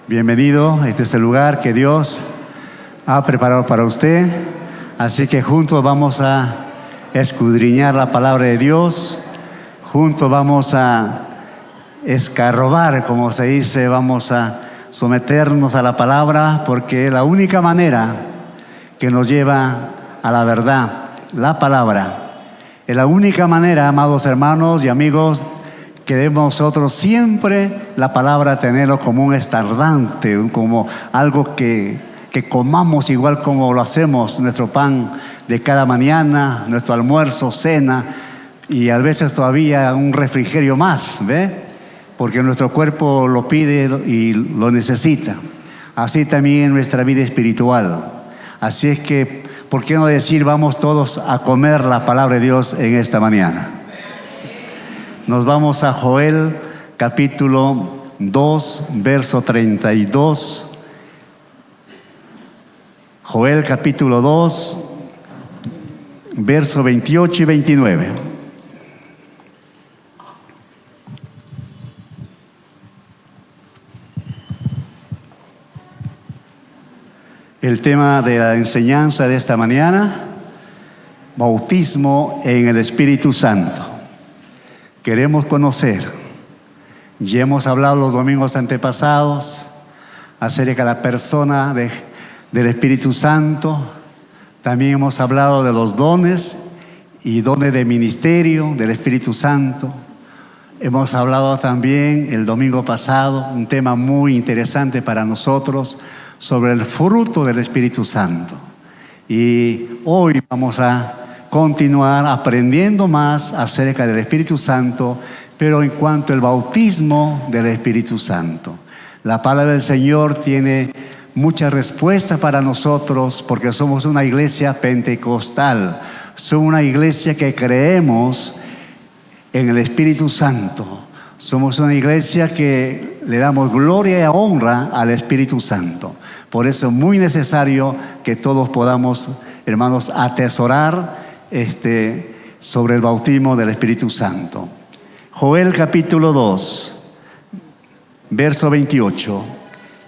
Bienvenido, este es el lugar que Dios ha preparado para usted. Así que juntos vamos a escudriñar la palabra de Dios. Juntos vamos a escarbar, como se dice, vamos a someternos a la palabra, porque es la única manera que nos lleva a la verdad, la palabra. Es la única manera, amados hermanos y amigos, que debemos nosotros siempre la palabra tenerlo como un estandarte, como algo que comamos igual como lo hacemos, nuestro pan de cada mañana, nuestro almuerzo, cena, y a veces todavía un refrigerio más, ¿ve? Porque nuestro cuerpo lo pide y lo necesita. Así también en nuestra vida espiritual. Así es que, ¿por qué no decir vamos todos a comer la palabra de Dios en esta mañana? Nos vamos a Joel capítulo 2, verso 32. Joel capítulo 2, verso 28 y 29. El tema de la enseñanza de esta mañana: bautismo en el Espíritu Santo. Queremos conocer, ya hemos hablado los domingos antepasados acerca de la persona del Espíritu Santo. También hemos hablado de los dones y dones de ministerio del Espíritu Santo. Hemos hablado también el domingo pasado, un tema muy interesante para nosotros, sobre el fruto del Espíritu Santo. Y hoy vamos a continuar aprendiendo más acerca del Espíritu Santo, pero en cuanto al bautismo del Espíritu Santo. La palabra del Señor tiene muchas respuestas para nosotros, porque somos una iglesia pentecostal, somos una iglesia que creemos en el Espíritu Santo. Somos una iglesia que le damos gloria y honra al Espíritu Santo. Por eso es muy necesario que todos podamos, hermanos, atesorar sobre el bautismo del Espíritu Santo. Joel capítulo 2, verso 28.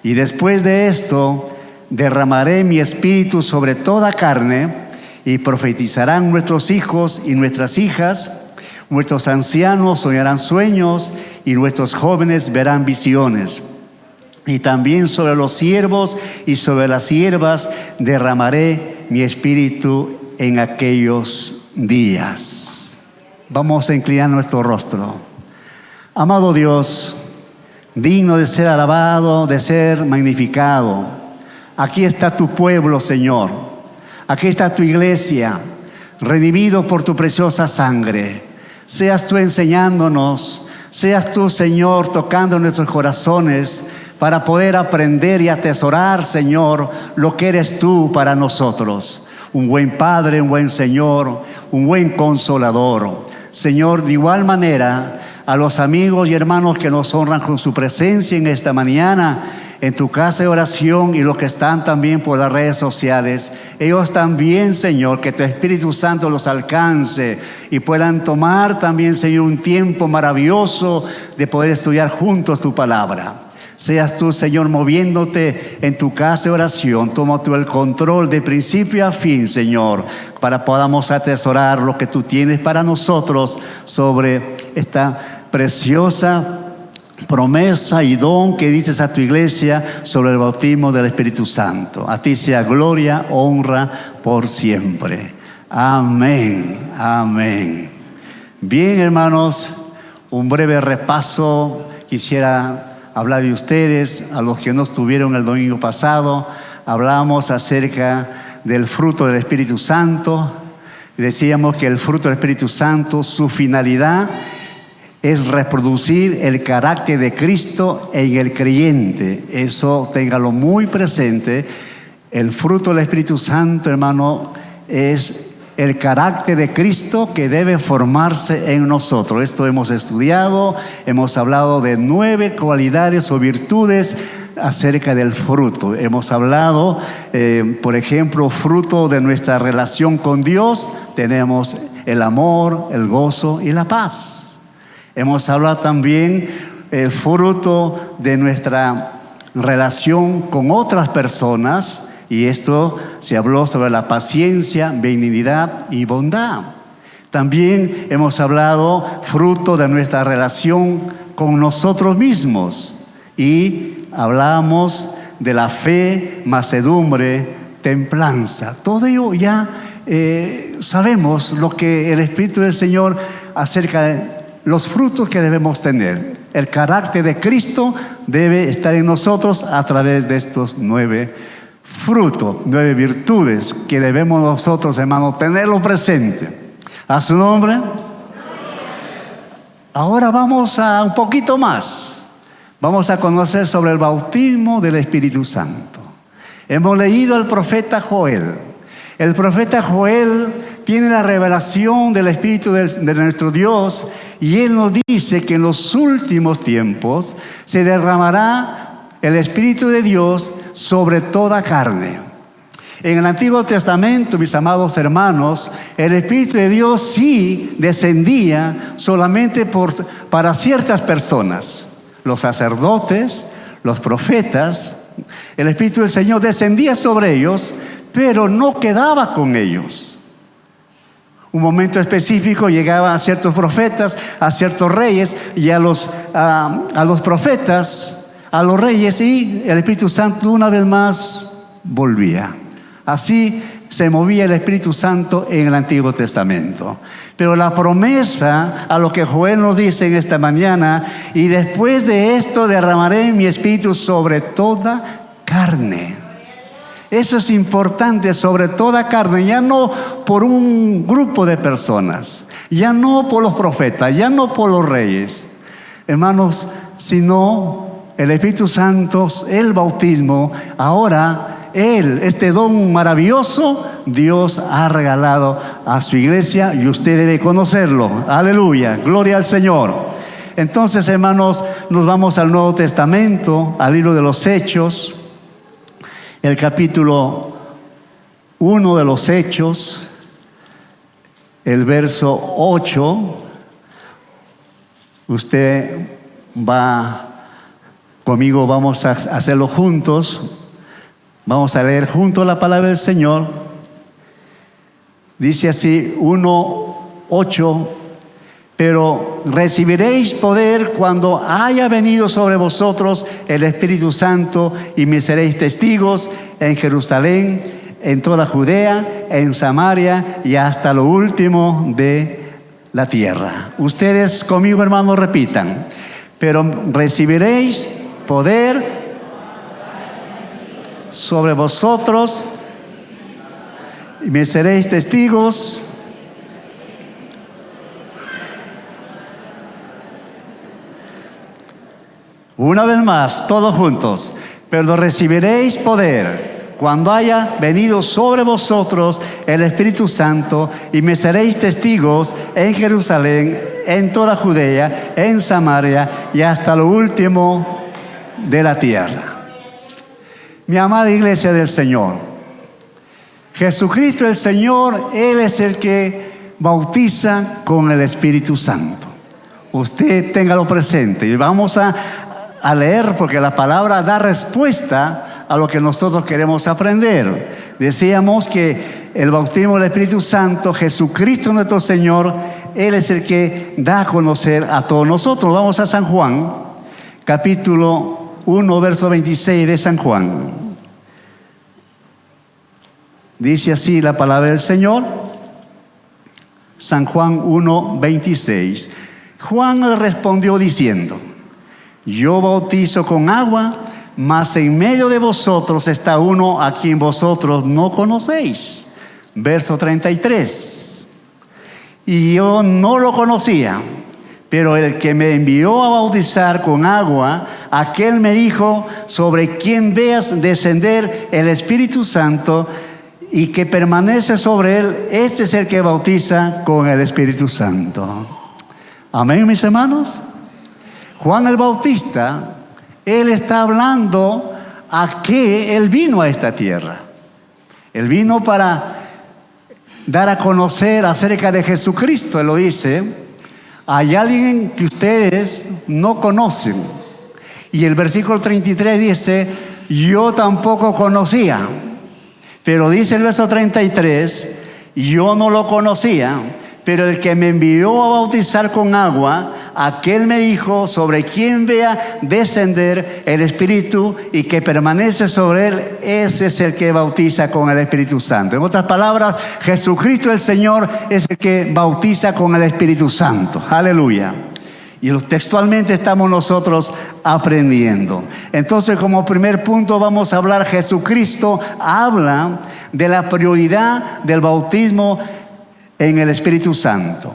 Y después de esto derramaré mi espíritu sobre toda carne, y profetizarán nuestros hijos y nuestras hijas. Nuestros ancianos soñarán sueños y nuestros jóvenes verán visiones. Y también sobre los siervos y sobre las siervas derramaré mi espíritu en aquellos días. Vamos a inclinar nuestro rostro. Amado Dios, digno de ser alabado, de ser magnificado, aquí está tu pueblo, Señor. Aquí está tu iglesia, redimido por tu preciosa sangre. Seas tú enseñándonos, seas tú, Señor, tocando nuestros corazones para poder aprender y atesorar, Señor, lo que eres tú para nosotros. Un buen Padre, un buen Señor, un buen Consolador. Señor, de igual manera, a los amigos y hermanos que nos honran con su presencia en esta mañana, en tu casa de oración, y los que están también por las redes sociales, ellos también, Señor, que tu Espíritu Santo los alcance y puedan tomar también, Señor, un tiempo maravilloso de poder estudiar juntos tu palabra. Seas tú, Señor, moviéndote en tu casa de oración. Toma tú el control de principio a fin, Señor, para podamos atesorar lo que tú tienes para nosotros sobre esta preciosa promesa y don que dices a tu iglesia sobre el bautismo del Espíritu Santo. A ti sea gloria, honra por siempre. Amén, amén. Bien, hermanos, un breve repaso. Quisiera hablar de ustedes, a los que no estuvieron el domingo pasado. Hablamos acerca del fruto del Espíritu Santo. Decíamos que el fruto del Espíritu Santo, su finalidad es reproducir el carácter de Cristo en el creyente. Eso téngalo muy presente. El fruto del Espíritu Santo, hermano, es el carácter de Cristo que debe formarse en nosotros. Esto hemos estudiado, hemos hablado de 9 cualidades o virtudes acerca del fruto. Hemos hablado, por ejemplo, fruto de nuestra relación con Dios. Tenemos el amor, el gozo y la paz. Hemos hablado también el fruto de nuestra relación con otras personas, y esto se habló sobre la paciencia, benignidad y bondad. También hemos hablado fruto de nuestra relación con nosotros mismos, y hablamos de la fe, mansedumbre, templanza. Todo ello ya sabemos lo que el Espíritu del Señor acerca de los frutos que debemos tener. El carácter de Cristo debe estar en nosotros a través de estos 9 frutos, 9 virtudes que debemos nosotros, hermanos, tenerlo presente. A su nombre. Ahora vamos a un poquito más. Vamos a conocer sobre el bautismo del Espíritu Santo. Hemos leído al profeta Joel. El profeta Joel tiene la revelación del Espíritu de nuestro Dios, y él nos dice que en los últimos tiempos se derramará el Espíritu de Dios sobre toda carne. En el Antiguo Testamento, mis amados hermanos, el Espíritu de Dios sí descendía solamente para ciertas personas. Los sacerdotes, los profetas, el Espíritu del Señor descendía sobre ellos, pero no quedaba con ellos. Un momento específico llegaban a ciertos profetas, a ciertos reyes, y a los profetas, a los reyes, y el Espíritu Santo una vez más volvía. Así se movía el Espíritu Santo en el Antiguo Testamento. Pero la promesa, a lo que Joel nos dice en esta mañana: y después de esto derramaré mi Espíritu sobre toda carne. Eso es importante, sobre toda carne, ya no por un grupo de personas, ya no por los profetas, ya no por los reyes, hermanos, sino el Espíritu Santo, el bautismo. Ahora este don maravilloso, Dios ha regalado a su iglesia, y usted debe conocerlo. Aleluya, gloria al Señor. Entonces, hermanos, nos vamos al Nuevo Testamento, al libro de los Hechos, el capítulo 1 de los Hechos, el verso 8. Usted va conmigo, vamos a hacerlo juntos. Vamos a leer juntos la palabra del Señor. Dice así, 1:8: pero recibiréis poder cuando haya venido sobre vosotros el Espíritu Santo, y me seréis testigos en Jerusalén, en toda Judea, en Samaria y hasta lo último de la tierra. Ustedes conmigo, hermanos, repitan: pero recibiréis poder sobre vosotros, y me seréis testigos una vez más, todos juntos: pero recibiréis poder cuando haya venido sobre vosotros el Espíritu Santo, y me seréis testigos en Jerusalén, en toda Judea, en Samaria y hasta lo último de la tierra. Mi amada iglesia del Señor, Jesucristo el Señor, Él es el que bautiza con el Espíritu Santo. Usted téngalo presente, y vamos a leer, porque la palabra da respuesta a lo que nosotros queremos aprender. Decíamos que el bautismo del Espíritu Santo, Jesucristo nuestro Señor, Él es el que da a conocer a todos nosotros. Vamos a San Juan, capítulo 1, verso 26 de San Juan. Dice así la palabra del Señor. San Juan 1, 26. Juan le respondió diciendo: yo bautizo con agua, mas en medio de vosotros está uno a quien vosotros no conocéis. Verso 33. Y yo no lo conocía, pero el que me envió a bautizar con agua, aquel me dijo: sobre quien veas descender el Espíritu Santo y que permanece sobre él, este es el que bautiza con el Espíritu Santo. Amén, mis hermanos. Juan el Bautista, él está hablando a qué él vino a esta tierra. Él vino para dar a conocer acerca de Jesucristo. Él lo dice: hay alguien que ustedes no conocen, Y el versículo 33 dice, yo tampoco conocía. Pero dice el verso 33, yo no lo conocía, pero el que me envió a bautizar con agua, aquel me dijo, sobre quien vea descender el Espíritu y que permanece sobre él, ese es el que bautiza con el Espíritu Santo. En otras palabras, Jesucristo el Señor es el que bautiza con el Espíritu Santo. Aleluya. Y textualmente estamos nosotros aprendiendo. Entonces, como primer punto vamos a hablar, Jesucristo habla de la prioridad del bautismo en el Espíritu Santo.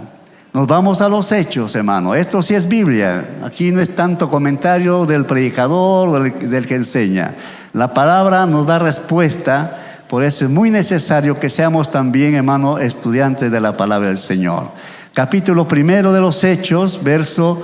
Nos vamos a los hechos, hermano. Esto sí es Biblia. Aquí no es tanto comentario del predicador, del que enseña. La palabra nos da respuesta. Por eso es muy necesario que seamos también, hermano, estudiantes de la palabra del Señor. Capítulo 1 de los Hechos, verso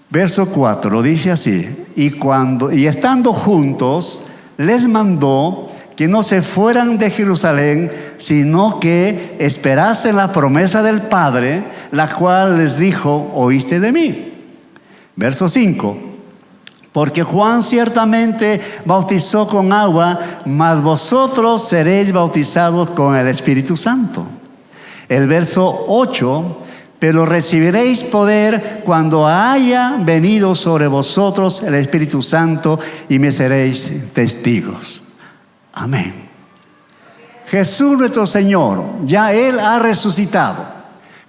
4, dice así: y estando juntos, les mandó que no se fueran de Jerusalén, sino que esperasen la promesa del Padre, la cual les dijo, oíste de mí. Verso 5: porque Juan ciertamente bautizó con agua, mas vosotros seréis bautizados con el Espíritu Santo. El verso 8: pero recibiréis poder cuando haya venido sobre vosotros el Espíritu Santo y me seréis testigos. Amén. Jesús nuestro Señor, ya Él ha resucitado.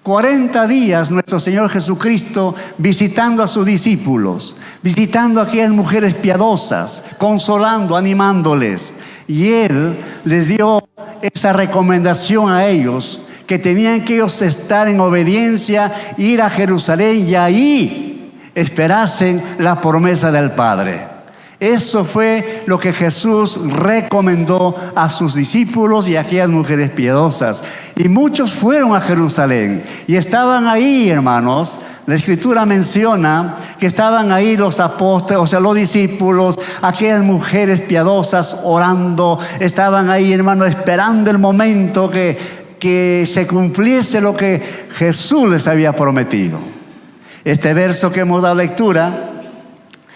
40 días nuestro Señor Jesucristo visitando a sus discípulos, visitando a aquellas mujeres piadosas, consolando, animándoles. Y Él les dio esa recomendación a ellos, que tenían que ellos estar en obediencia, ir a Jerusalén y ahí esperasen la promesa del Padre. Eso fue lo que Jesús recomendó a sus discípulos y a aquellas mujeres piadosas. Y muchos fueron a Jerusalén y estaban ahí, hermanos. La Escritura menciona que estaban ahí los apóstoles, o sea, los discípulos, aquellas mujeres piadosas orando. Estaban ahí, hermanos, esperando el momento que se cumpliese lo que Jesús les había prometido. Este verso que hemos dado lectura,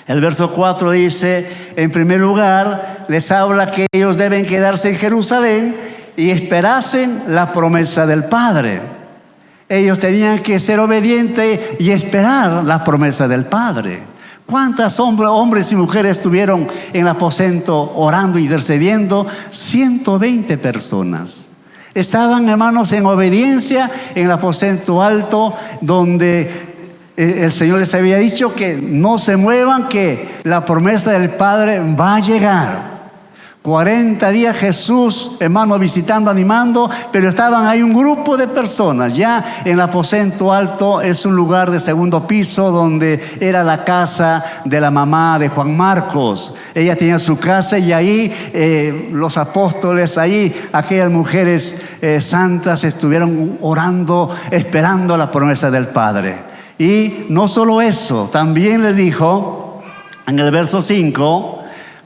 el verso 4 dice, en primer lugar, les habla que ellos deben quedarse en Jerusalén y esperasen la promesa del Padre. Ellos tenían que ser obedientes y esperar la promesa del Padre. ¿Cuántas hombres y mujeres estuvieron en el aposento orando y intercediendo? 120 personas. Estaban, hermanos, en obediencia en el aposento alto, donde el Señor les había dicho que no se muevan, que la promesa del Padre va a llegar. 40 días Jesús, hermano, visitando, animando, pero estaban ahí un grupo de personas. Ya en el aposento alto es un lugar de segundo piso donde era la casa de la mamá de Juan Marcos. Ella tenía su casa y ahí los apóstoles, ahí aquellas mujeres santas estuvieron orando, esperando la promesa del Padre. Y no solo eso, también les dijo en el verso 5,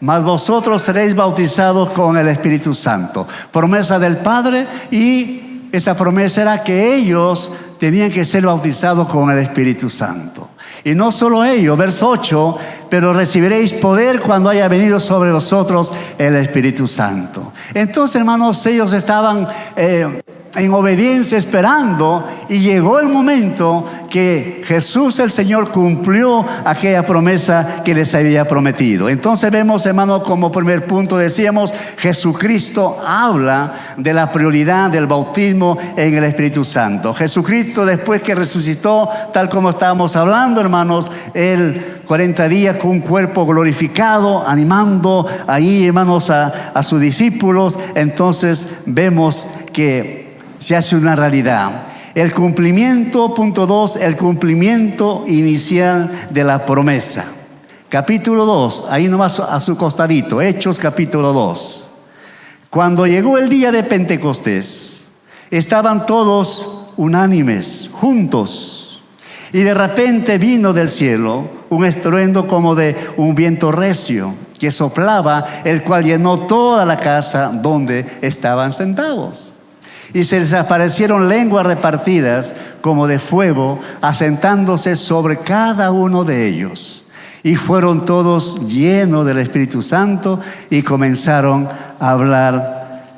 mas vosotros seréis bautizados con el Espíritu Santo. Promesa del Padre, y esa promesa era que ellos tenían que ser bautizados con el Espíritu Santo. Y no solo ello, verso 8, pero recibiréis poder cuando haya venido sobre vosotros el Espíritu Santo. Entonces, hermanos, ellos estaban en obediencia esperando, y llegó el momento que Jesús el Señor cumplió aquella promesa que les había prometido. Entonces vemos, hermano, como primer punto decíamos, Jesucristo habla de la prioridad del bautismo en el Espíritu Santo. Jesucristo, después que resucitó, tal como estábamos hablando, hermanos, Él 40 días con un cuerpo glorificado, animando ahí, hermanos, a sus discípulos. Entonces vemos que se hace una realidad. El cumplimiento, punto 2, el cumplimiento inicial de la promesa. Capítulo 2, ahí nomás a su costadito, Hechos capítulo 2. Cuando llegó el día de Pentecostés, estaban todos unánimes, juntos. Y de repente vino del cielo un estruendo como de un viento recio que soplaba, el cual llenó toda la casa donde estaban sentados. Y se les aparecieron lenguas repartidas como de fuego, asentándose sobre cada uno de ellos. Y fueron todos llenos del Espíritu Santo y comenzaron a hablar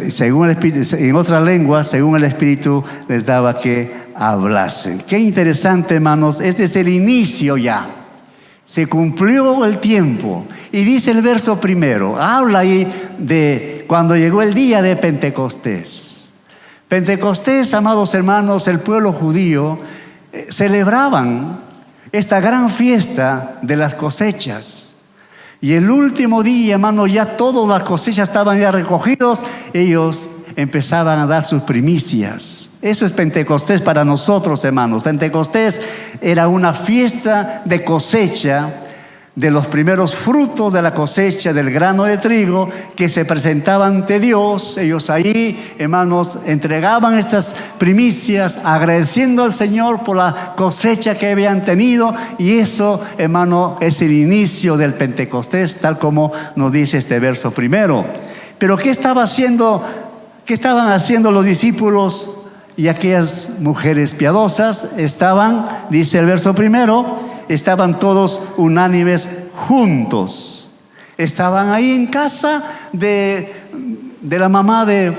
según el Espíritu, en otras lenguas, según el Espíritu les daba que hablasen. Qué interesante, hermanos. Este es el inicio ya. Se cumplió el tiempo. Y dice el verso primero, habla ahí de cuando llegó el día de Pentecostés. Pentecostés, amados hermanos, el pueblo judío celebraban esta gran fiesta de las cosechas. Y el último día, hermano, ya todas las cosechas estaban ya recogidos. Ellos empezaban a dar sus primicias. Eso es Pentecostés para nosotros, hermanos. Pentecostés era una fiesta de cosecha de los primeros frutos de la cosecha del grano de trigo que se presentaban ante Dios. Ellos ahí, hermanos, entregaban estas primicias agradeciendo al Señor por la cosecha que habían tenido, y eso, hermano, es el inicio del Pentecostés, tal como nos dice este verso primero. Pero ¿qué estaban haciendo los discípulos y aquellas mujeres piadosas? Dice el verso primero, estaban todos unánimes juntos. Estaban ahí en casa de la mamá de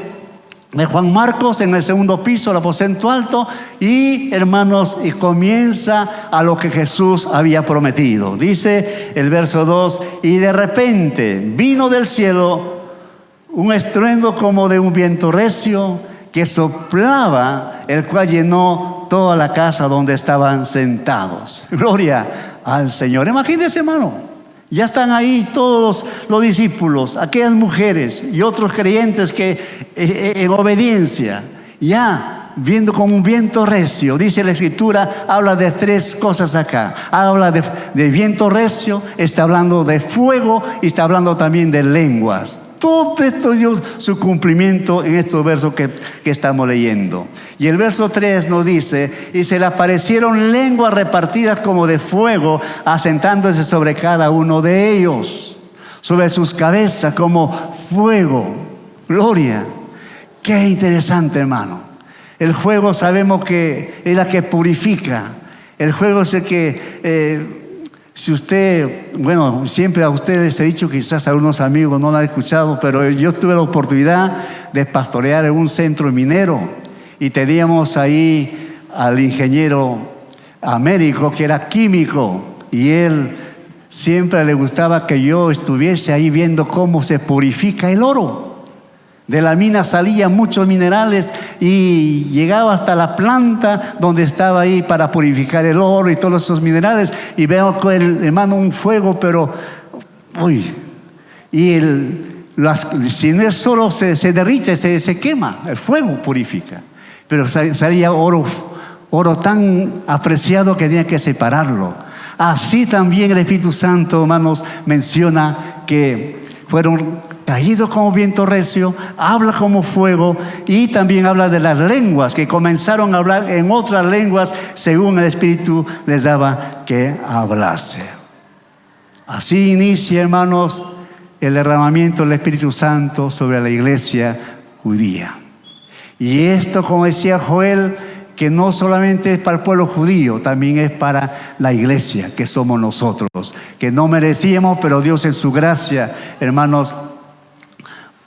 Juan Marcos, en el segundo piso, el aposento alto. Y, hermanos, y comienza a lo que Jesús había prometido. Dice el verso 2, y de repente vino del cielo un estruendo como de un viento recio que soplaba, el cual llenó toda la casa donde estaban sentados. Gloria al Señor. Imagínense, hermano, ya están ahí todos los discípulos, aquellas mujeres y otros creyentes que en obediencia, ya viendo como un viento recio. Dice la Escritura, habla de tres cosas acá. Habla de viento recio, está hablando de fuego y está hablando también de lenguas. Todo esto dio su cumplimiento en estos versos que estamos leyendo. Y el verso 3 nos dice, y se le aparecieron lenguas repartidas como de fuego, asentándose sobre cada uno de ellos, sobre sus cabezas como fuego. Gloria. Qué interesante, hermano. El fuego sabemos que es la que purifica. El fuego es el que... si usted, bueno, siempre a ustedes les he dicho, quizás a algunos amigos no lo han escuchado, pero yo tuve la oportunidad de pastorear en un centro minero y teníamos ahí al ingeniero Américo, que era químico, y él siempre le gustaba que yo estuviese ahí viendo cómo se purifica el oro. De la mina salían muchos minerales y llegaba hasta la planta donde estaba ahí para purificar el oro y todos esos minerales. Y veo con el hermano un fuego, pero si no es solo se derrite, se quema. El fuego purifica. Pero salía oro tan apreciado que tenía que separarlo. Así también el Espíritu Santo, hermanos, menciona que fueron caído como viento recio, habla como fuego, y también habla de las lenguas, que comenzaron a hablar en otras lenguas según el Espíritu les daba que hablase. Así inicia, hermanos, el derramamiento del Espíritu Santo sobre la iglesia judía. Y esto, como decía Joel, que no solamente es para el pueblo judío, también es para la iglesia, que somos nosotros, que no merecíamos, pero Dios en su gracia, hermanos,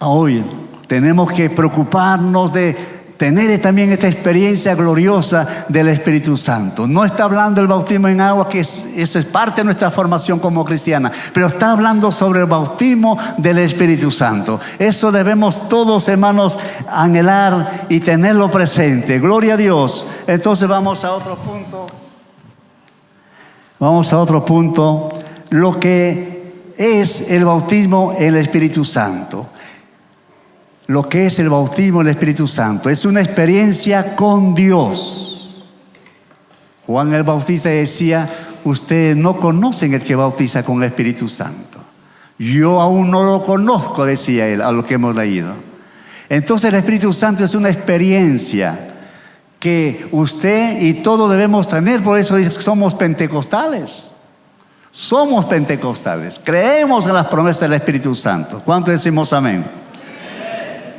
hoy tenemos que preocuparnos de tener también esta experiencia gloriosa del Espíritu Santo. No está hablando del bautismo en agua, que eso es parte de nuestra formación como cristiana, pero está hablando sobre el bautismo del Espíritu Santo. Eso debemos todos, hermanos, anhelar y tenerlo presente. Gloria a Dios. Entonces vamos a otro punto. Lo que es el bautismo en el Espíritu Santo. Lo que es el bautismo del Espíritu Santo es una experiencia con Dios. Juan el Bautista decía, ustedes no conocen el que bautiza con el Espíritu Santo. Yo aún no lo conozco, decía él, a lo que hemos leído. Entonces el Espíritu Santo es una experiencia que usted y todos debemos tener. Por eso dice que somos pentecostales. Somos pentecostales. Creemos en las promesas del Espíritu Santo. ¿Cuántos decimos amén?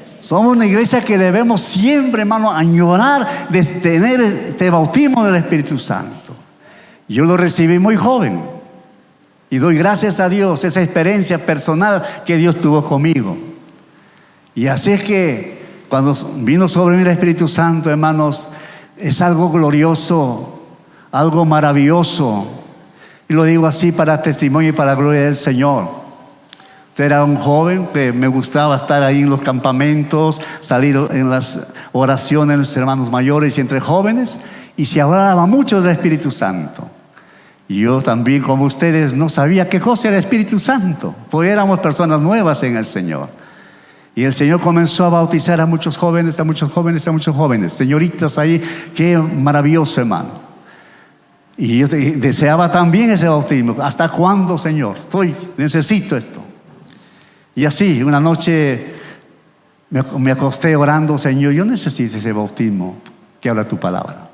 Somos una iglesia que debemos siempre, hermano, añorar de tener este bautismo del Espíritu Santo. Yo lo recibí muy joven y doy gracias a Dios, esa experiencia personal que Dios tuvo conmigo. Y así es que cuando vino sobre mí el Espíritu Santo, hermanos, es algo glorioso, algo maravilloso. Y lo digo así para testimonio y para gloria del Señor. Usted era un joven que me gustaba estar ahí en los campamentos, salir en las oraciones de los hermanos mayores y entre jóvenes, y se hablaba mucho del Espíritu Santo. Y yo también, como ustedes, no sabía qué cosa era el Espíritu Santo, porque éramos personas nuevas en el Señor. Y el Señor comenzó a bautizar a muchos jóvenes, señoritas ahí. Qué maravilloso, hermano. Y yo deseaba también ese bautismo. ¿Hasta cuándo, Señor? Necesito esto. Y así, una noche me acosté orando, Señor, yo necesito ese bautismo que habla tu palabra.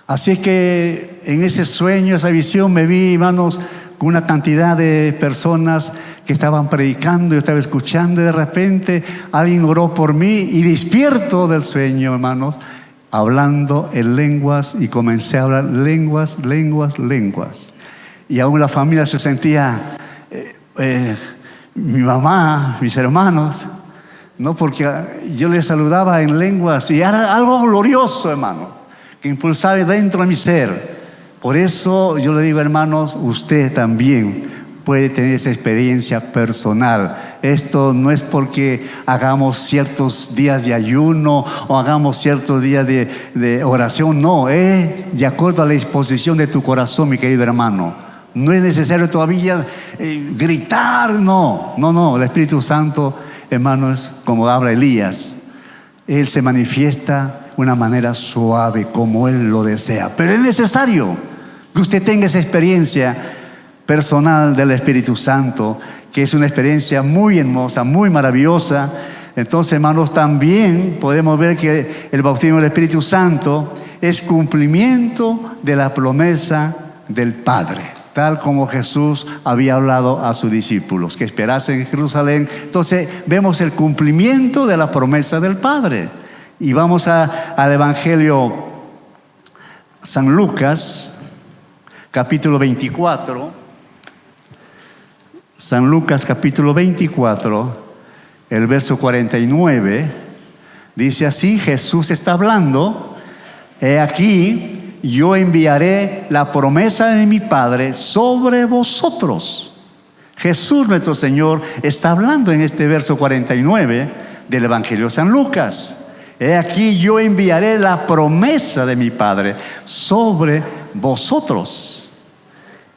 Así es que en ese sueño, esa visión, me vi, hermanos, con una cantidad de personas que estaban predicando, yo estaba escuchando, y de repente alguien oró por mí y despierto del sueño, hermanos, hablando en lenguas, y comencé a hablar lenguas. Y aún la familia se sentía, mi mamá, mis hermanos, no, porque yo les saludaba en lenguas y era algo glorioso, hermano, que impulsaba dentro de mi ser. Por eso yo le digo, hermanos, usted también puede tener esa experiencia personal. Esto no es porque hagamos ciertos días de ayuno o hagamos ciertos días de oración, no, es de acuerdo a la disposición de tu corazón, mi querido hermano. No es necesario todavía gritar, no, el Espíritu Santo, hermanos, como habla Elías, Él se manifiesta de una manera suave, como Él lo desea. Pero es necesario que usted tenga esa experiencia personal del Espíritu Santo, que es una experiencia muy hermosa, muy maravillosa. Entonces, hermanos, también podemos ver que el bautismo del Espíritu Santo es cumplimiento de la promesa del Padre, tal como Jesús había hablado a sus discípulos, que esperasen en Jerusalén. Entonces vemos el cumplimiento de la promesa del Padre. Y vamos al Evangelio San Lucas, capítulo 24. San Lucas, capítulo 24, el verso 49, dice así, Jesús está hablando: he aquí, yo enviaré la promesa de mi Padre sobre vosotros. Jesús nuestro Señor está hablando en este verso 49 del Evangelio de San Lucas. He aquí, yo enviaré la promesa de mi Padre sobre vosotros.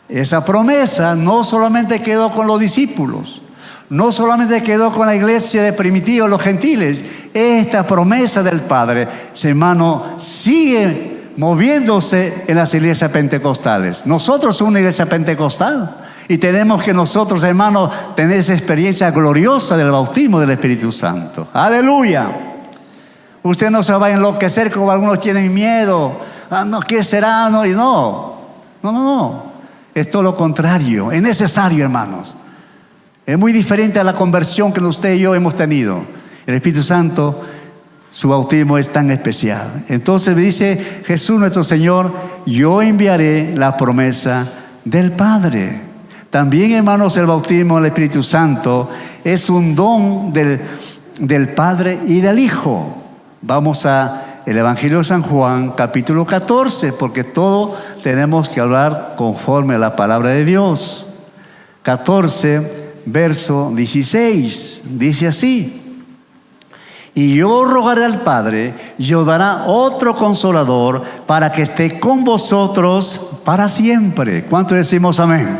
Esa promesa no solamente quedó con los discípulos, no solamente quedó con la iglesia de primitiva, los gentiles. Esta promesa del Padre, hermano, sigue moviéndose en las iglesias pentecostales. Nosotros somos una iglesia pentecostal y tenemos que nosotros, hermanos, tener esa experiencia gloriosa del bautismo del Espíritu Santo. ¡Aleluya! Usted no se va a enloquecer como algunos tienen miedo. No, ¿qué será? No. Es todo lo contrario. Es necesario, hermanos. Es muy diferente a la conversión que usted y yo hemos tenido. El Espíritu Santo, su bautismo es tan especial. Entonces me dice Jesús nuestro Señor: yo enviaré la promesa del Padre. También, hermanos, el bautismo del Espíritu Santo es un don del Padre y del Hijo. Vamos a el Evangelio de San Juan, capítulo 14, porque todo tenemos que hablar conforme a la palabra de Dios. 14, verso 16, dice así: y yo rogaré al Padre, y os dará otro consolador para que esté con vosotros para siempre. ¿Cuánto decimos amén?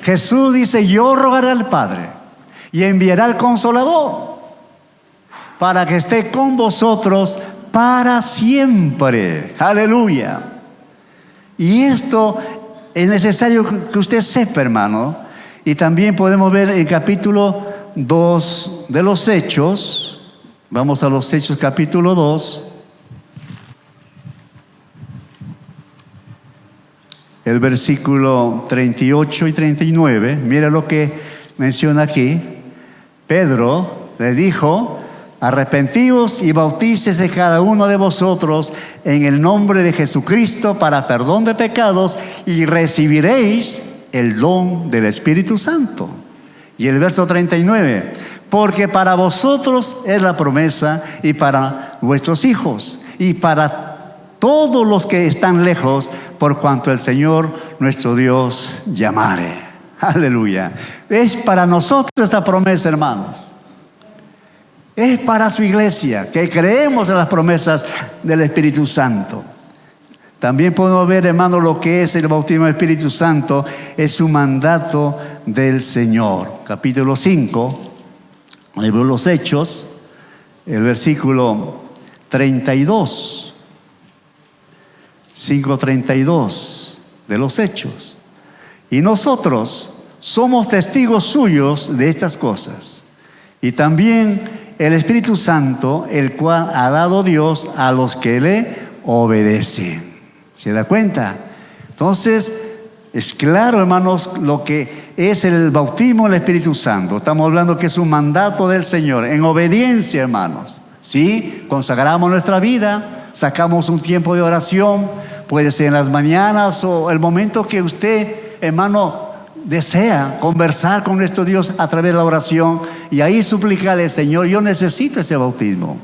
Jesús dice: yo rogaré al Padre y enviará al consolador para que esté con vosotros para siempre. Aleluya. Y esto es necesario que usted sepa, hermano. Y también podemos ver el capítulo 2 de los Hechos. Vamos a los Hechos, capítulo 2. El versículo 38 y 39. Mira lo que menciona aquí. Pedro le dijo: arrepentíos y bautícese cada uno de vosotros en el nombre de Jesucristo para perdón de pecados y recibiréis el don del Espíritu Santo. Y el verso 39, porque para vosotros es la promesa y para vuestros hijos y para todos los que están lejos, por cuanto el Señor nuestro Dios llamare. Aleluya. Es para nosotros esta promesa, hermanos. Es para su iglesia, que creemos en las promesas del Espíritu Santo. También podemos ver, hermanos, lo que es el bautismo del Espíritu Santo. Es un mandato del Señor. Capítulo 5, el libro de los Hechos, el versículo 32. 5:32 de los Hechos. Y nosotros somos testigos suyos de estas cosas. Y también el Espíritu Santo, el cual ha dado Dios a los que le obedecen. ¿Se da cuenta? Entonces, es claro, hermanos, lo que es el bautismo del Espíritu Santo. Estamos hablando que es un mandato del Señor, en obediencia, hermanos. ¿Sí? Consagramos nuestra vida, sacamos un tiempo de oración, puede ser en las mañanas o el momento que usted, hermano, desea conversar con nuestro Dios a través de la oración y ahí suplicarle: Señor, yo necesito ese bautismo.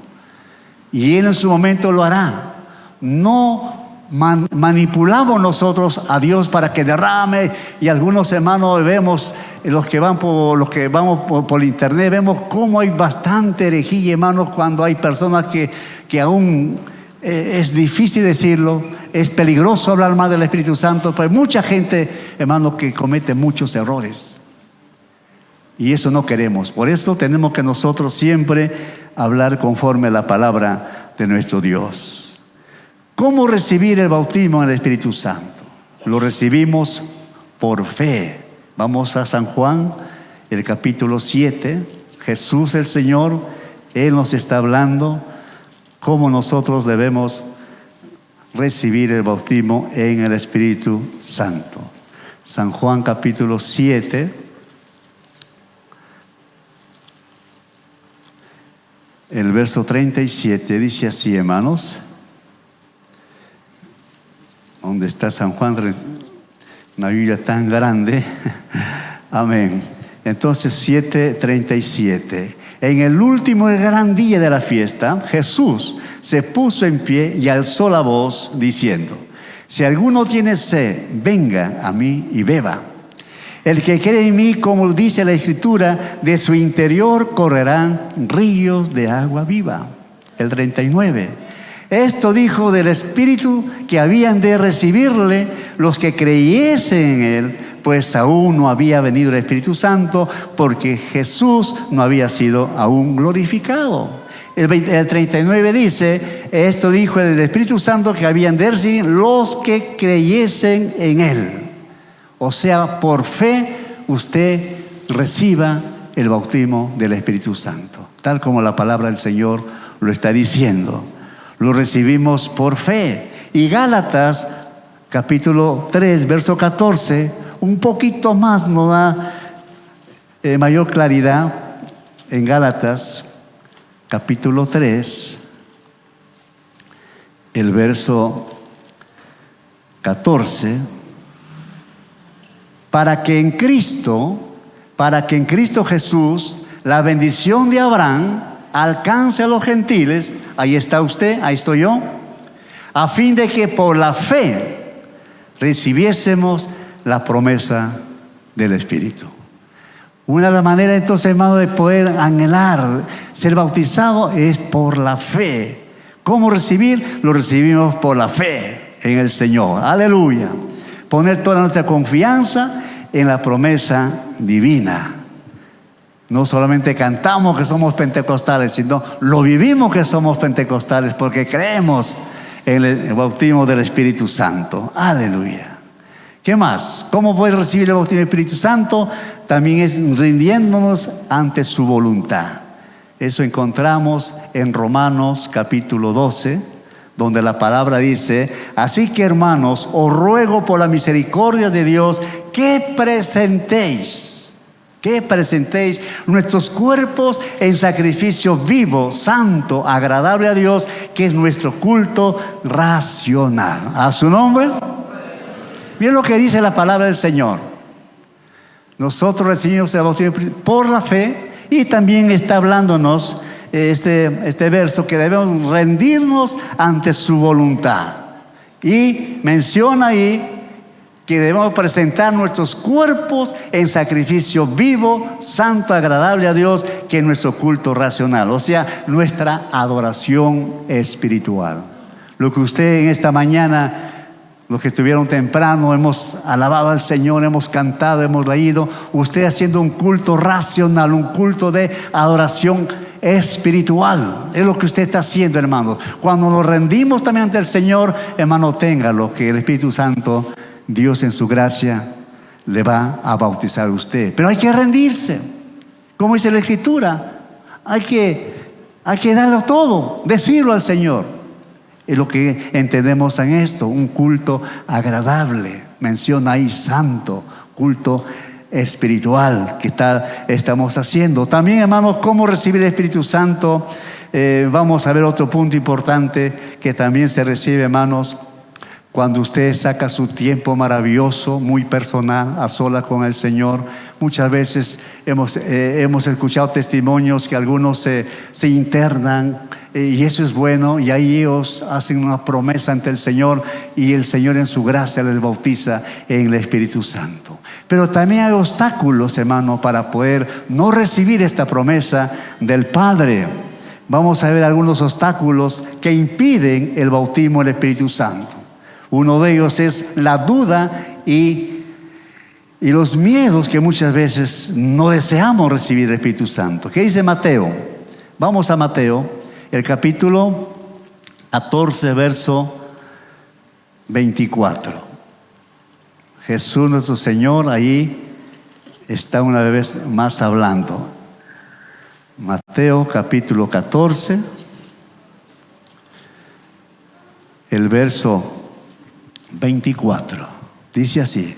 Y Él en su momento lo hará. No manipulamos nosotros a Dios para que derrame. Y algunos hermanos vemos, los que vamos por internet, vemos cómo hay bastante herejía, hermanos, cuando hay personas que aún es difícil decirlo, es peligroso hablar más del Espíritu Santo, pero hay mucha gente, hermano, que comete muchos errores. Y eso no queremos. Por eso tenemos que nosotros siempre hablar conforme a la palabra de nuestro Dios. ¿Cómo recibir el bautismo en el Espíritu Santo? Lo recibimos por fe. Vamos a San Juan, el capítulo 7. Jesús el Señor, Él nos está hablando cómo nosotros debemos recibir el bautismo en el Espíritu Santo. San Juan capítulo 7, el verso 37, dice así, hermanos. ¿Dónde está San Juan? Una Biblia tan grande. Amén. Entonces 7:37. En el último y gran día de la fiesta, Jesús se puso en pie y alzó la voz diciendo: si alguno tiene sed, venga a mí y beba. El que cree en mí, como dice la Escritura, de su interior correrán ríos de agua viva. El 39. Esto dijo del Espíritu que habían de recibirle los que creyesen en Él, pues aún no había venido el Espíritu Santo, porque Jesús no había sido aún glorificado. El 39 dice, esto dijo el Espíritu Santo que habían de recibir los que creyesen en Él. O sea, por fe usted reciba el bautismo del Espíritu Santo, tal como la palabra del Señor lo está diciendo. Lo recibimos por fe. Y Gálatas, capítulo 3, verso 14, un poquito más nos da mayor claridad. En Gálatas, capítulo 3, el verso 14, para que en Cristo Jesús, la bendición de Abraham alcance a los gentiles. Ahí está usted, ahí estoy yo, a fin de que por la fe recibiésemos la promesa del Espíritu. Una de las maneras, entonces, hermano, de poder anhelar ser bautizado es por la fe. ¿Cómo recibir? Lo recibimos por la fe en el Señor. Aleluya. Poner toda nuestra confianza en la promesa divina. No solamente cantamos que somos pentecostales, sino lo vivimos que somos pentecostales, porque creemos en el bautismo del Espíritu Santo. Aleluya. ¿Qué más? ¿Cómo puede recibir el bautismo del Espíritu Santo? También es rindiéndonos ante su voluntad. Eso encontramos en Romanos capítulo 12, donde la palabra dice: así que, hermanos, os ruego por la misericordia de Dios que presentéis Que presentéis nuestros cuerpos en sacrificio vivo, santo, agradable a Dios, que es nuestro culto racional. ¿A su nombre? Miren lo que dice la palabra del Señor. Nosotros recibimos el bautismo por la fe, y también está hablándonos este verso que debemos rendirnos ante su voluntad. Y menciona ahí que debemos presentar nuestros cuerpos en sacrificio vivo, santo, agradable a Dios, que es nuestro culto racional, o sea, nuestra adoración espiritual. Lo que usted en esta mañana, los que estuvieron temprano, hemos alabado al Señor, hemos cantado, hemos reído, usted haciendo un culto racional, un culto de adoración espiritual, es lo que usted está haciendo, hermanos. Cuando nos rendimos también ante el Señor, hermano, téngalo, que el Espíritu Santo, Dios en su gracia, le va a bautizar a usted. Pero hay que rendirse, como dice la Escritura, hay que darlo todo, decirlo al Señor. Es lo que entendemos en esto, un culto agradable, menciona ahí santo, culto espiritual que estamos haciendo. También, hermanos, cómo recibir el Espíritu Santo. Vamos a ver otro punto importante que también se recibe, hermanos, cuando usted saca su tiempo maravilloso, muy personal, a solas con el Señor. Muchas veces hemos escuchado testimonios que algunos se internan, y eso es bueno, y ahí ellos hacen una promesa ante el Señor, y el Señor en su gracia les bautiza en el Espíritu Santo. Pero también hay obstáculos, hermano, para poder no recibir esta promesa del Padre. Vamos a ver algunos obstáculos que impiden el bautismo del Espíritu Santo. Uno de ellos es la duda y los miedos, que muchas veces no deseamos recibir el Espíritu Santo. ¿Qué dice Mateo? Vamos a Mateo, el capítulo 14, verso 24. Jesús nuestro Señor ahí está una vez más hablando. Mateo capítulo 14, el verso 24, dice así: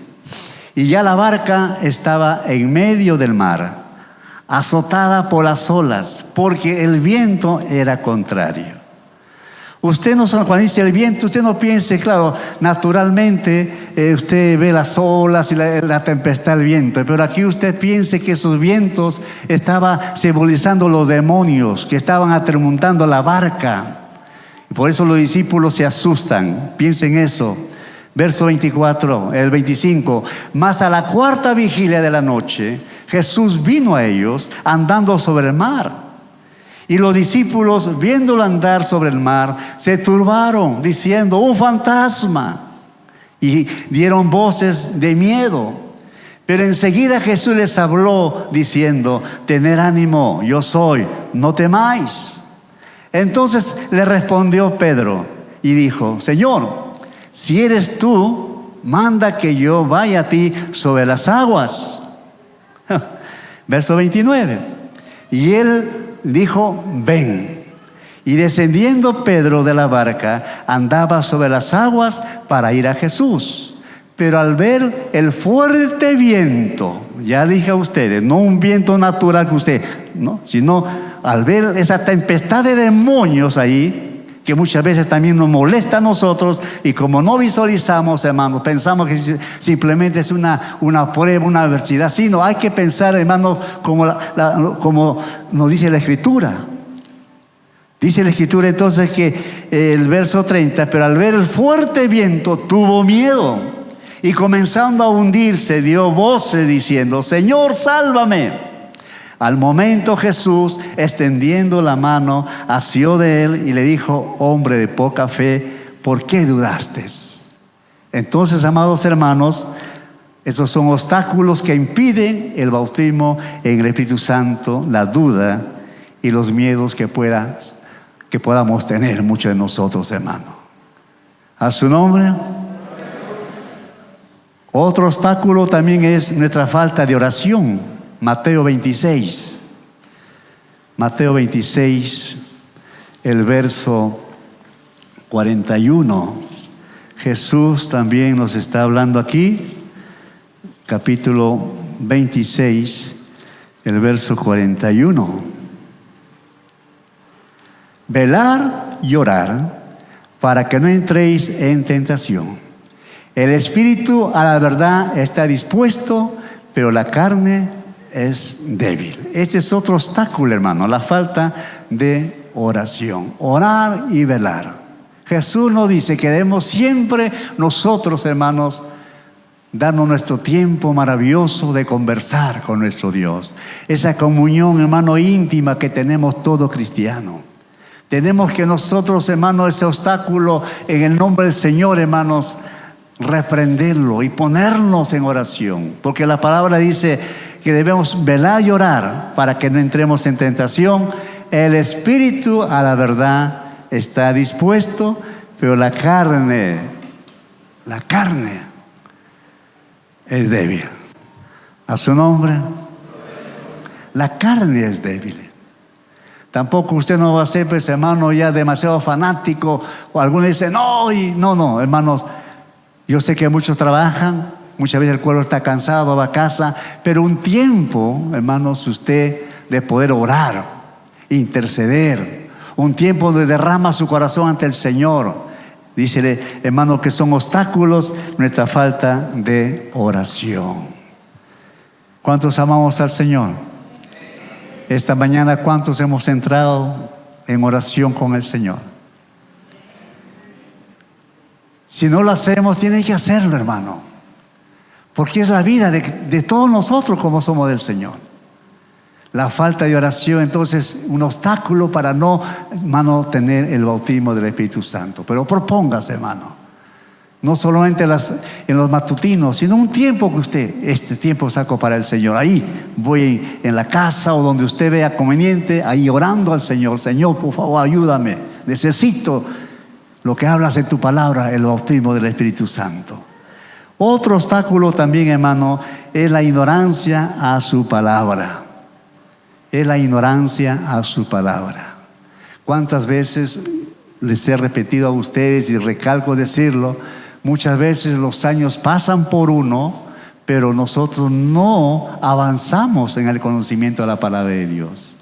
y ya la barca estaba en medio del mar, azotada por las olas, porque el viento era contrario. Usted no, cuando dice el viento, usted no piense, claro, naturalmente usted ve las olas y la tempestad del viento, pero aquí usted piense que esos vientos estaban simbolizando los demonios que estaban atormentando la barca. Y por eso los discípulos se asustan. Piensen eso. Verso 24, el 25. Mas a la cuarta vigilia de la noche, Jesús vino a ellos andando sobre el mar. Y los discípulos, viéndolo andar sobre el mar, se turbaron, diciendo: un fantasma. Y dieron voces de miedo. Pero enseguida Jesús les habló, diciendo: tened ánimo, yo soy, no temáis. Entonces le respondió Pedro y dijo: Señor, si eres tú, manda que yo vaya a ti sobre las aguas. Verso 29. Y él dijo: ven. Y descendiendo Pedro de la barca, andaba sobre las aguas para ir a Jesús. Pero al ver el fuerte viento, ya dije a ustedes, no un viento natural que usted, no, sino al ver esa tempestad de demonios ahí, que muchas veces también nos molesta a nosotros, y como no visualizamos, hermanos, pensamos que simplemente es una prueba, una adversidad. Sino hay que pensar, hermanos, como nos dice la Escritura. Dice la Escritura entonces que el verso 30, pero al ver el fuerte viento tuvo miedo, y comenzando a hundirse dio voces diciendo: Señor, sálvame. Al momento Jesús, extendiendo la mano, asió de él y le dijo: hombre de poca fe, ¿por qué dudaste? Entonces, amados hermanos, esos son obstáculos que impiden el bautismo en el Espíritu Santo, la duda y los miedos que podamos tener muchos de nosotros, hermanos. A su nombre. Otro obstáculo también es nuestra falta de oración. Mateo 26, el verso 41. Jesús también nos está hablando aquí, capítulo 26, el verso 41. Velar y orar para que no entréis en tentación. El espíritu a la verdad está dispuesto, pero la carne es débil. Este es otro obstáculo, hermano, la falta de oración. Orar y velar. Jesús nos dice que debemos siempre nosotros, hermanos, darnos nuestro tiempo maravilloso de conversar con nuestro Dios. Esa comunión, hermano, íntima que tenemos todo cristiano. Tenemos que nosotros, hermanos, ese obstáculo en el nombre del Señor, hermanos, reprenderlo y ponernos en oración. Porque la palabra dice que debemos velar y orar para que no entremos en tentación. El espíritu a la verdad está dispuesto, pero la carne es débil. A su nombre. La carne es débil. Tampoco usted no va a ser, pues, hermano, ya demasiado fanático. O algunos dicen, no, hermanos. Yo sé que muchos trabajan, muchas veces el cuerpo está cansado, va a casa. Pero un tiempo, hermanos, usted de poder orar, interceder. Un tiempo donde derrama su corazón ante el Señor. Dícele, hermano, que son obstáculos nuestra falta de oración. ¿Cuántos amamos al Señor? Esta mañana, ¿cuántos hemos entrado en oración con el Señor? Si no lo hacemos, tiene que hacerlo, hermano. Porque es la vida de todos nosotros como somos del Señor. La falta de oración, entonces, un obstáculo para no, hermano, tener el bautismo del Espíritu Santo. Pero propóngase, hermano. No solamente en los matutinos, sino un tiempo que usted, este tiempo saco para el Señor. Ahí voy en la casa o donde usted vea conveniente, ahí orando al Señor. Señor, por favor, ayúdame. Necesito lo que hablas en tu palabra, el bautismo del Espíritu Santo. Otro obstáculo también, hermano, es la ignorancia a su palabra. Es la ignorancia a su palabra. ¿Cuántas veces les he repetido a ustedes y recalco decirlo? Muchas veces los años pasan por uno, pero nosotros no avanzamos en el conocimiento de la palabra de Dios.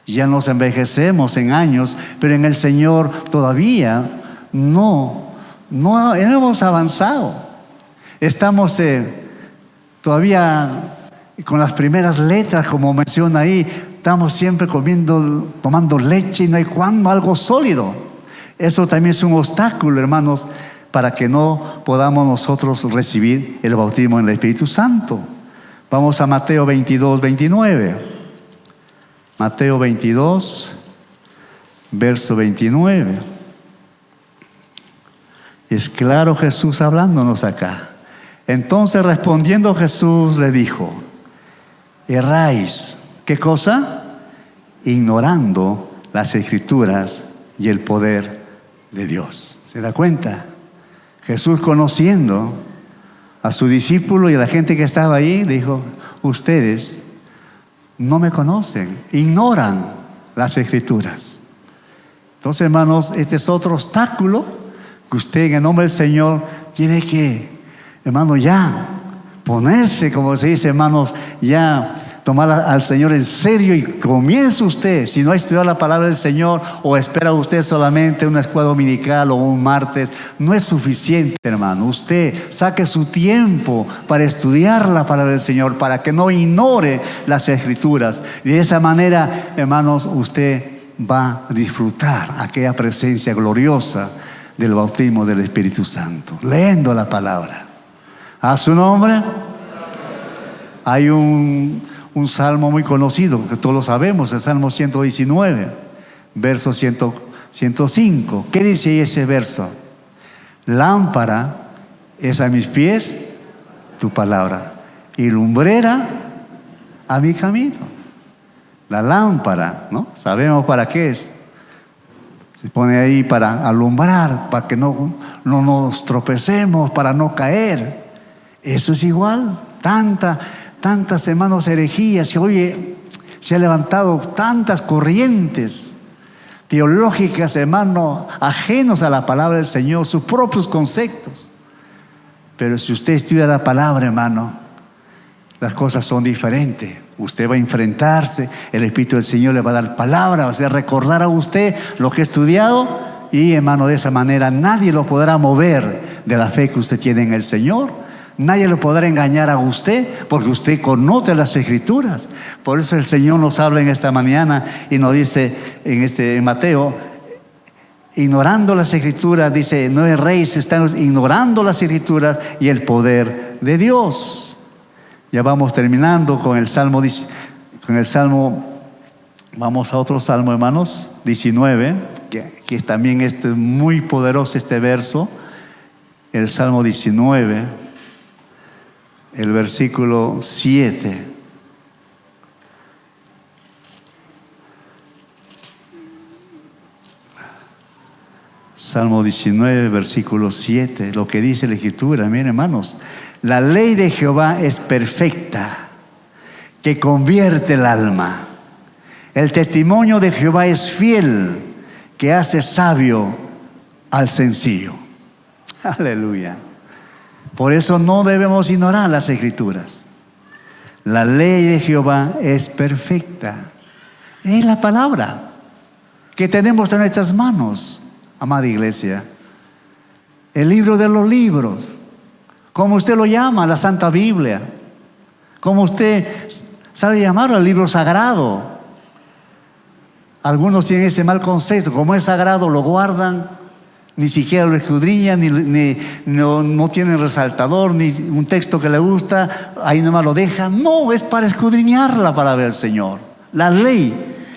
Ya nos envejecemos en años, pero en el Señor todavía no hemos avanzado. Estamos todavía con las primeras letras, como menciona ahí. Estamos siempre tomando leche y no hay cuando algo sólido. Eso también es un obstáculo, hermanos, para que no podamos nosotros recibir el bautismo en el Espíritu Santo. Vamos a Mateo 22, 29. Mateo 22, verso 29. Es claro Jesús hablándonos acá. Entonces respondiendo Jesús le dijo, erráis, ¿qué cosa? Ignorando las Escrituras y el poder de Dios. ¿Se da cuenta? Jesús, conociendo a su discípulo y a la gente que estaba ahí, dijo, ustedes no me conocen, ignoran las Escrituras. Entonces, hermanos, este es otro obstáculo que usted en el nombre del Señor tiene que, hermano, ya ponerse, como se dice, hermanos, ya tomar al Señor en serio y comience usted. Si no ha estudiado la palabra del Señor o espera usted solamente una escuela dominical o un martes, no es suficiente, hermano. Usted saque su tiempo para estudiar la palabra del Señor, para que no ignore las Escrituras. Y de esa manera, hermanos, usted va a disfrutar aquella presencia gloriosa del bautismo del Espíritu Santo, leyendo la palabra. A su nombre. Hay un salmo muy conocido, que todos lo sabemos, el Salmo 119, verso 105. ¿Qué dice ahí ese verso? Lámpara es a mis pies tu palabra y lumbrera a mi camino. La lámpara, ¿no? Sabemos para qué es. Se pone ahí para alumbrar, para que no nos tropecemos, para no caer. Eso es igual. Tantas, hermanos, herejías. Se ha levantado tantas corrientes teológicas, hermano, ajenos a la palabra del Señor, sus propios conceptos. Pero si usted estudia la palabra, hermano, las cosas son diferentes. Usted va a enfrentarse, el Espíritu del Señor le va a dar palabra, va a hacer recordar a usted lo que ha estudiado y, hermano, de esa manera nadie lo podrá mover de la fe que usted tiene en el Señor. Nadie lo podrá engañar a usted porque usted conoce las Escrituras. Por eso el Señor nos habla en esta mañana y nos dice en Mateo, ignorando las Escrituras, dice, no erréis, están ignorando las Escrituras y el poder de Dios. Ya vamos terminando con el Salmo, vamos a otro Salmo, hermanos, 19, que también es muy poderoso este verso, el Salmo 19, el versículo 7. Salmo 19, versículo 7, lo que dice la Escritura, miren, hermanos. La ley de Jehová es perfecta, que convierte el alma. El testimonio de Jehová es fiel, que hace sabio al sencillo. Aleluya. Por eso no debemos ignorar las Escrituras. La ley de Jehová es perfecta. Es la palabra que tenemos en nuestras manos, amada iglesia. El libro de los libros, como usted lo llama, la Santa Biblia, como usted sabe llamar al libro sagrado. Algunos tienen ese mal concepto, como es sagrado lo guardan, ni siquiera lo escudriñan, no tienen resaltador, ni un texto que le gusta, ahí nomás lo dejan. No, es para escudriñar la palabra del Señor. La ley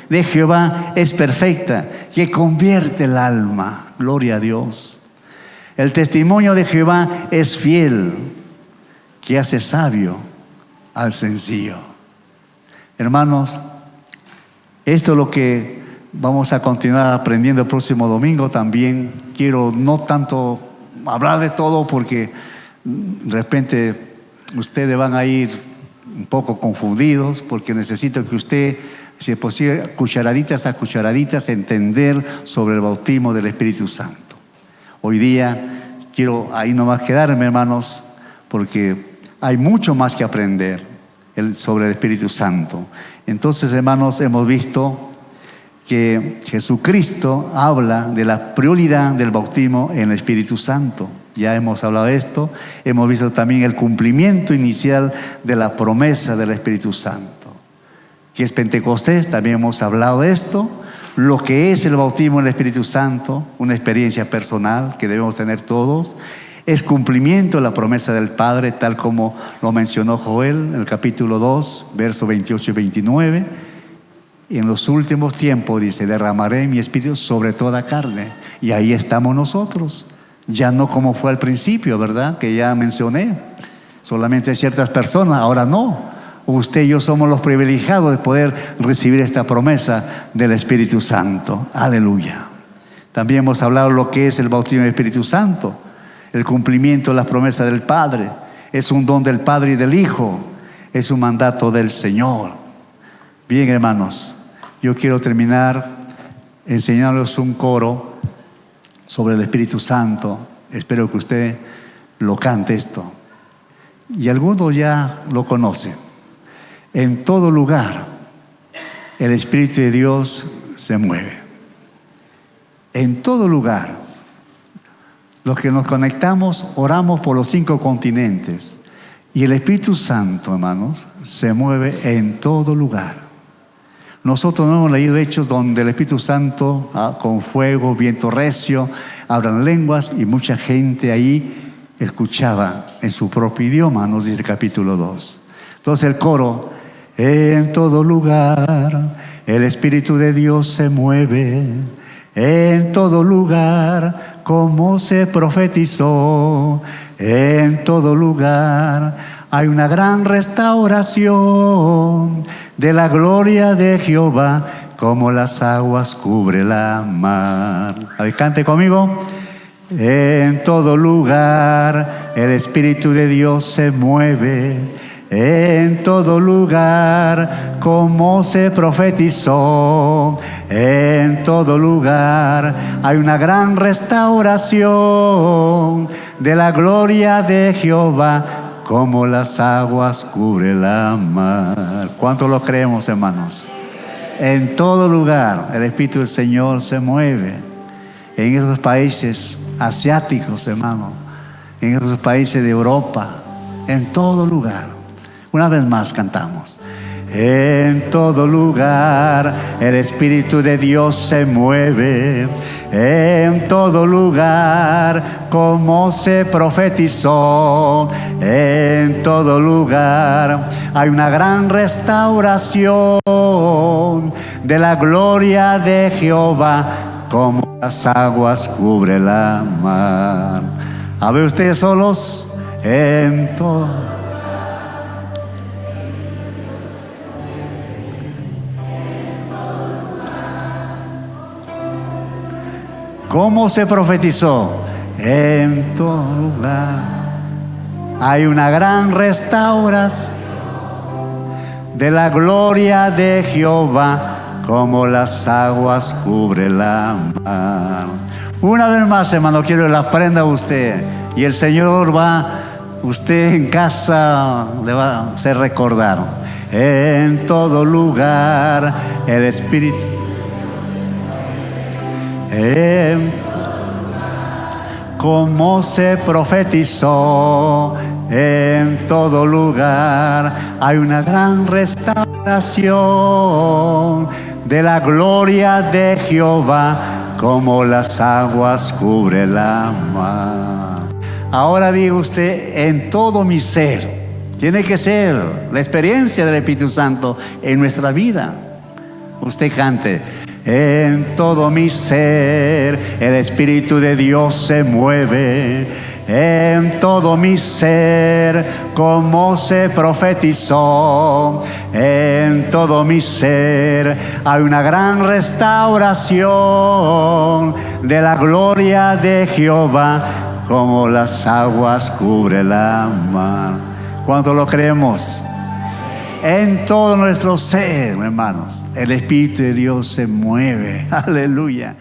de Jehová es perfecta, que convierte el alma. Gloria a Dios. El testimonio de Jehová es fiel, que hace sabio al sencillo. Hermanos, esto es lo que vamos a continuar aprendiendo el próximo domingo. También quiero no tanto hablar de todo porque de repente ustedes van a ir un poco confundidos, porque necesito que usted, si es posible, cucharaditas a cucharaditas, entender sobre el bautismo del Espíritu Santo. Hoy día quiero ahí nomás quedarme, hermanos, porque hay mucho más que aprender sobre el Espíritu Santo. Entonces, hermanos, hemos visto que Jesucristo habla de la prioridad del bautismo en el Espíritu Santo. Ya hemos hablado de esto. Hemos visto también el cumplimiento inicial de la promesa del Espíritu Santo, que es Pentecostés. También hemos hablado de esto. Lo que es el bautismo en el Espíritu Santo, una experiencia personal que debemos tener todos, es cumplimiento de la promesa del Padre, tal como lo mencionó Joel en el capítulo 2, versos 28 y 29. Y en los últimos tiempos, dice, derramaré mi espíritu sobre toda carne. Y ahí estamos nosotros. Ya no como fue al principio, ¿verdad? Que ya mencioné. Solamente ciertas personas, ahora no. Usted y yo somos los privilegiados de poder recibir esta promesa del Espíritu Santo. Aleluya. También hemos hablado de lo que es el bautismo del Espíritu Santo. El cumplimiento de las promesas del Padre. Es un don del Padre y del Hijo. Es un mandato del Señor. Bien, hermanos, yo quiero terminar enseñándoles un coro sobre el Espíritu Santo. Espero que usted lo cante esto. Y algunos ya lo conocen. En todo lugar, el Espíritu de Dios se mueve. En todo lugar. Los que nos conectamos, oramos por los 5 continentes. Y el Espíritu Santo, hermanos, se mueve en todo lugar. Nosotros no hemos leído hechos donde el Espíritu Santo, con fuego, viento recio, hablan lenguas y mucha gente ahí escuchaba en su propio idioma, nos dice el capítulo 2. Entonces el coro, en todo lugar el Espíritu de Dios se mueve, en todo lugar como se profetizó, en todo lugar hay una gran restauración de la gloria de Jehová, como las aguas cubre la mar. A ver, cante conmigo. En todo lugar el Espíritu de Dios se mueve, en todo lugar como se profetizó, en todo lugar hay una gran restauración de la gloria de Jehová, como las aguas cubre la mar. ¿Cuánto lo creemos, hermanos? En todo lugar el Espíritu del Señor se mueve. En esos países asiáticos, hermano, en esos países de Europa, en todo lugar. Una vez más cantamos. En todo lugar el Espíritu de Dios se mueve. En todo lugar, como se profetizó, en todo lugar hay una gran restauración de la gloria de Jehová, como las aguas cubre la mar. A ver ustedes solos. En todo. ¿Cómo se profetizó? En todo lugar hay una gran restauración de la gloria de Jehová, como las aguas cubre la mar. Una vez más, hermano, quiero que la aprenda usted. Y el Señor usted en casa le va a hacer recordar. En todo lugar el Espíritu. Como se profetizó, en todo lugar hay una gran restauración de la gloria de Jehová, como las aguas cubre la mar. Ahora diga usted, en todo mi ser. Tiene que ser la experiencia del Espíritu Santo en nuestra vida. Usted cante. En todo mi ser el Espíritu de Dios se mueve. En todo mi ser, como se profetizó, en todo mi ser hay una gran restauración de la gloria de Jehová, como las aguas cubre la mar. ¿Cuánto lo creemos? En todo nuestro ser, hermanos, el Espíritu de Dios se mueve. Aleluya.